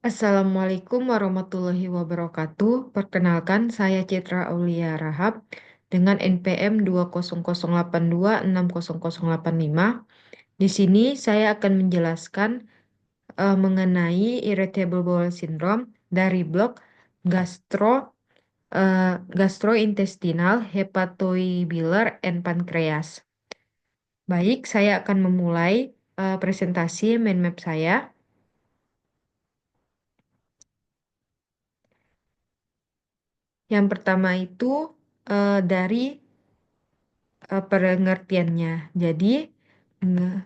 Assalamualaikum warahmatullahi wabarakatuh. Perkenalkan, saya Citra Aulia Rahab dengan NPM 20082600085. Di sini saya akan menjelaskan mengenai irritable bowel syndrome dari blok gastro gastrointestinal, hepatobiliar, and pancreas. Baik, saya akan memulai presentasi mind map saya. Yang pertama itu dari pengertiannya. Jadi, nge-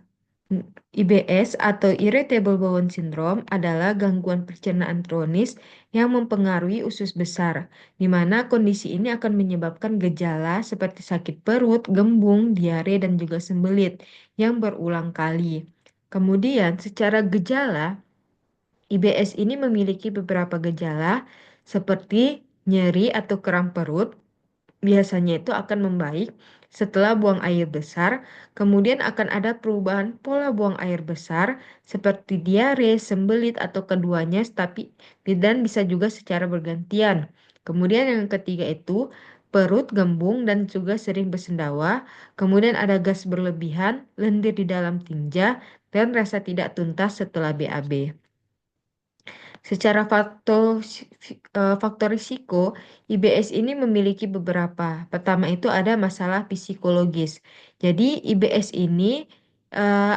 IBS atau Irritable Bowel Syndrome adalah gangguan pencernaan kronis yang mempengaruhi usus besar, di mana kondisi ini akan menyebabkan gejala seperti sakit perut, gembung, diare, dan juga sembelit yang berulang kali. Kemudian, secara gejala, IBS ini memiliki beberapa gejala seperti nyeri atau kram perut, biasanya itu akan membaik setelah buang air besar, kemudian akan ada perubahan pola buang air besar seperti diare, sembelit atau keduanya, tapi dan bisa juga secara bergantian. Kemudian yang ketiga itu perut gembung dan juga sering bersendawa, kemudian ada gas berlebihan, lendir di dalam tinja, dan rasa tidak tuntas setelah BAB. Secara faktor risiko, IBS ini memiliki beberapa. Pertama itu ada masalah psikologis. Jadi IBS ini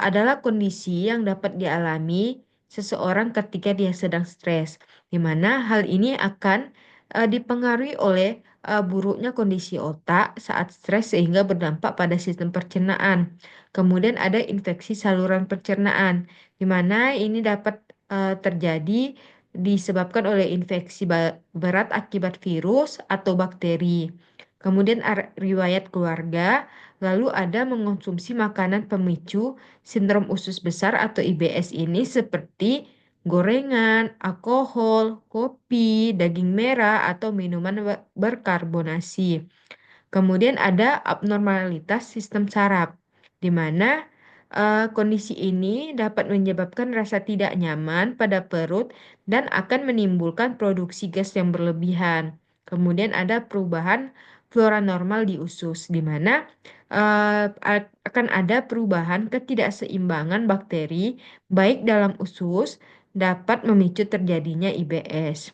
adalah kondisi yang dapat dialami seseorang ketika dia sedang stres, di mana hal ini akan dipengaruhi oleh buruknya kondisi otak saat stres sehingga berdampak pada sistem pencernaan. Kemudian ada infeksi saluran pencernaan, di mana ini dapat terjadi disebabkan oleh infeksi berat akibat virus atau bakteri. Kemudian riwayat keluarga, lalu ada mengonsumsi makanan pemicu sindrom usus besar atau IBS ini seperti gorengan, alkohol, kopi, daging merah, atau minuman berkarbonasi. Kemudian ada abnormalitas sistem saraf, di mana kondisi ini dapat menyebabkan rasa tidak nyaman pada perut dan akan menimbulkan produksi gas yang berlebihan. Kemudian ada perubahan flora normal di usus, di mana akan ada perubahan ketidakseimbangan bakteri baik dalam usus dapat memicu terjadinya IBS.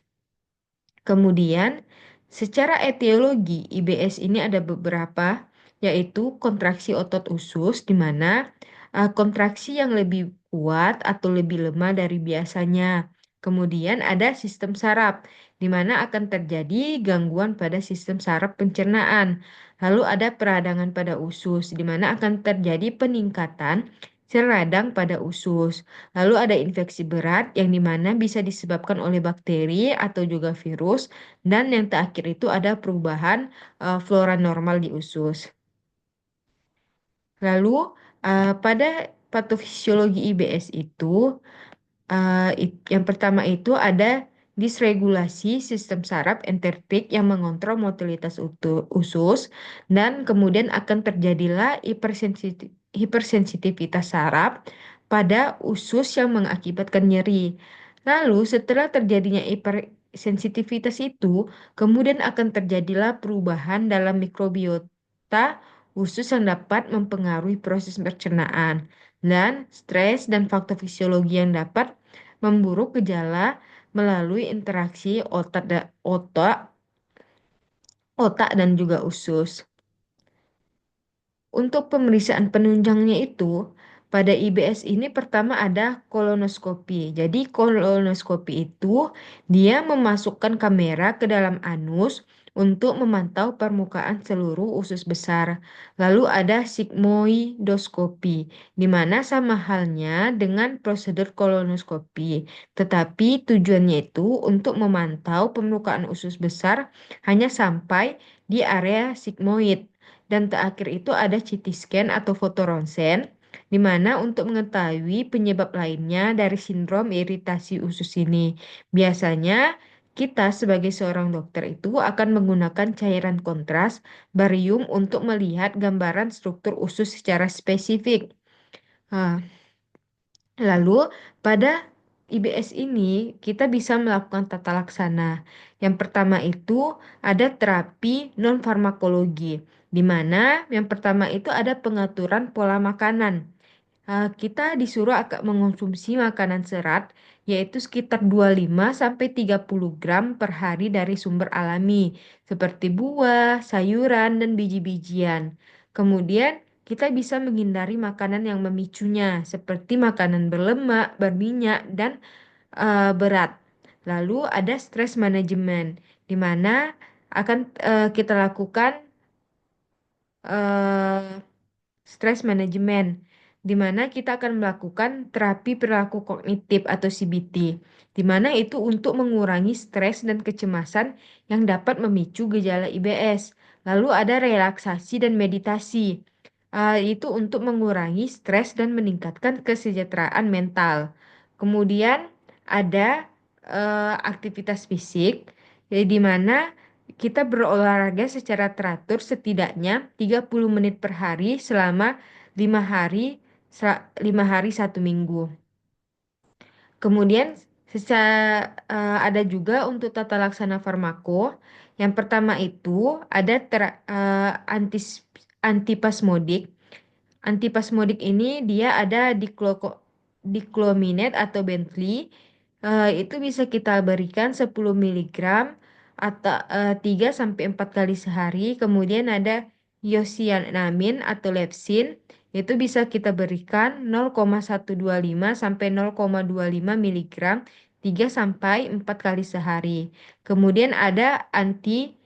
Kemudian, secara etiologi, IBS ini ada beberapa, yaitu kontraksi otot usus, di mana kontraksi yang lebih kuat atau lebih lemah dari biasanya. Kemudian ada sistem saraf, di mana akan terjadi gangguan pada sistem saraf pencernaan. Lalu ada peradangan pada usus, di mana akan terjadi peningkatan radang pada usus. Lalu ada infeksi berat yang dimana bisa disebabkan oleh bakteri atau juga virus. Dan yang terakhir itu ada perubahan flora normal di usus. Lalu pada patofisiologi IBS itu yang pertama itu ada disregulasi sistem saraf enteritik yang mengontrol motilitas usus dan kemudian akan terjadilah hipersensitivitas saraf pada usus yang mengakibatkan nyeri. Lalu setelah terjadinya hipersensitivitas itu, kemudian akan terjadilah perubahan dalam mikrobiota usus yang dapat mempengaruhi proses pencernaan dan stres dan faktor fisiologi yang dapat memburuk gejala melalui interaksi otak dan juga usus. Untuk pemeriksaan penunjangnya itu, pada IBS ini pertama ada kolonoskopi. Jadi kolonoskopi itu dia memasukkan kamera ke dalam anus untuk memantau permukaan seluruh usus besar. Lalu ada sigmoidoskopi, di mana sama halnya dengan prosedur kolonoskopi. Tetapi tujuannya itu untuk memantau permukaan usus besar hanya sampai di area sigmoid. Dan terakhir itu ada CT scan atau foto ronsen, di mana untuk mengetahui penyebab lainnya dari sindrom iritasi usus ini. Biasanya kita sebagai seorang dokter itu akan menggunakan cairan kontras barium untuk melihat gambaran struktur usus secara spesifik. Ah, Lalu pada IBS ini kita bisa melakukan tata laksana. Yang pertama itu ada terapi non farmakologi, di mana yang pertama itu ada pengaturan pola makanan. Kita disuruh akan mengonsumsi makanan serat yaitu sekitar 25 sampai 30 gram per hari dari sumber alami seperti buah, sayuran, dan biji-bijian. Kemudian kita bisa menghindari makanan yang memicunya seperti makanan berlemak, berminyak, dan berat. Lalu ada stress management di mana akan kita lakukan eh, stress management, di mana kita akan melakukan terapi perilaku kognitif atau CBT, di mana itu untuk mengurangi stres dan kecemasan yang dapat memicu gejala IBS. Lalu ada relaksasi dan meditasi, itu untuk mengurangi stres dan meningkatkan kesejahteraan mental. Kemudian ada aktivitas fisik, di mana kita berolahraga secara teratur setidaknya 30 menit per hari selama 5 hari 5 hari 1 minggu. Kemudian ada juga untuk tata laksana farmako. Yang pertama itu ada antipasmodik. Antipasmodik ini dia ada diclomine atau Bentley. Itu bisa kita berikan 10 miligram atau 3 sampai 4 kali sehari. Kemudian ada yosinamin atau lepsin. Itu bisa kita berikan 0,125 sampai 0,25 miligram 3 sampai 4 kali sehari. Kemudian ada anti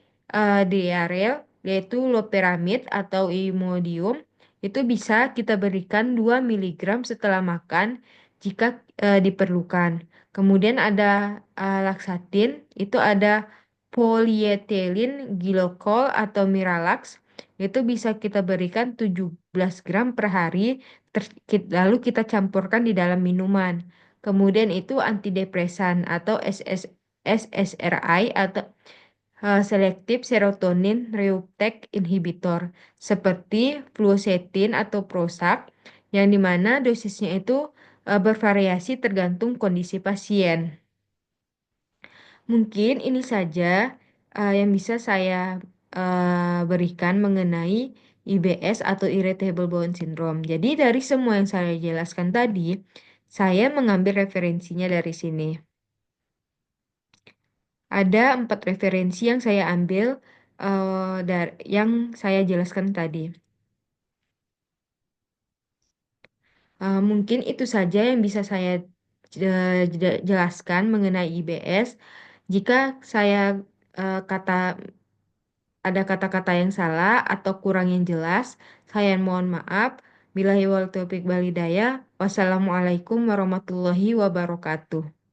diarel yaitu loperamid atau imodium. Itu bisa kita berikan 2 miligram setelah makan jika diperlukan. Kemudian ada laksatin, itu ada polyethylene glycol atau Miralax. Itu bisa kita berikan 17 gram per hari, lalu kita campurkan di dalam minuman. Kemudian itu antidepresan atau SSRI atau selektif serotonin reuptake inhibitor seperti fluoxetine atau Prozac yang dimana dosisnya itu bervariasi tergantung kondisi pasien. Mungkin ini saja yang bisa saya berikan mengenai IBS atau Irritable Bowel Syndrome. Jadi dari semua yang saya jelaskan tadi, saya mengambil referensinya dari sini. Ada 4 referensi yang saya ambil yang saya jelaskan tadi. Mungkin itu saja yang bisa saya jelaskan mengenai IBS. Jika saya kata ada kata-kata yang salah atau kurang yang jelas, saya mohon maaf. Billahi wal taufiq walhidayah. Wassalamualaikum warahmatullahi wabarakatuh.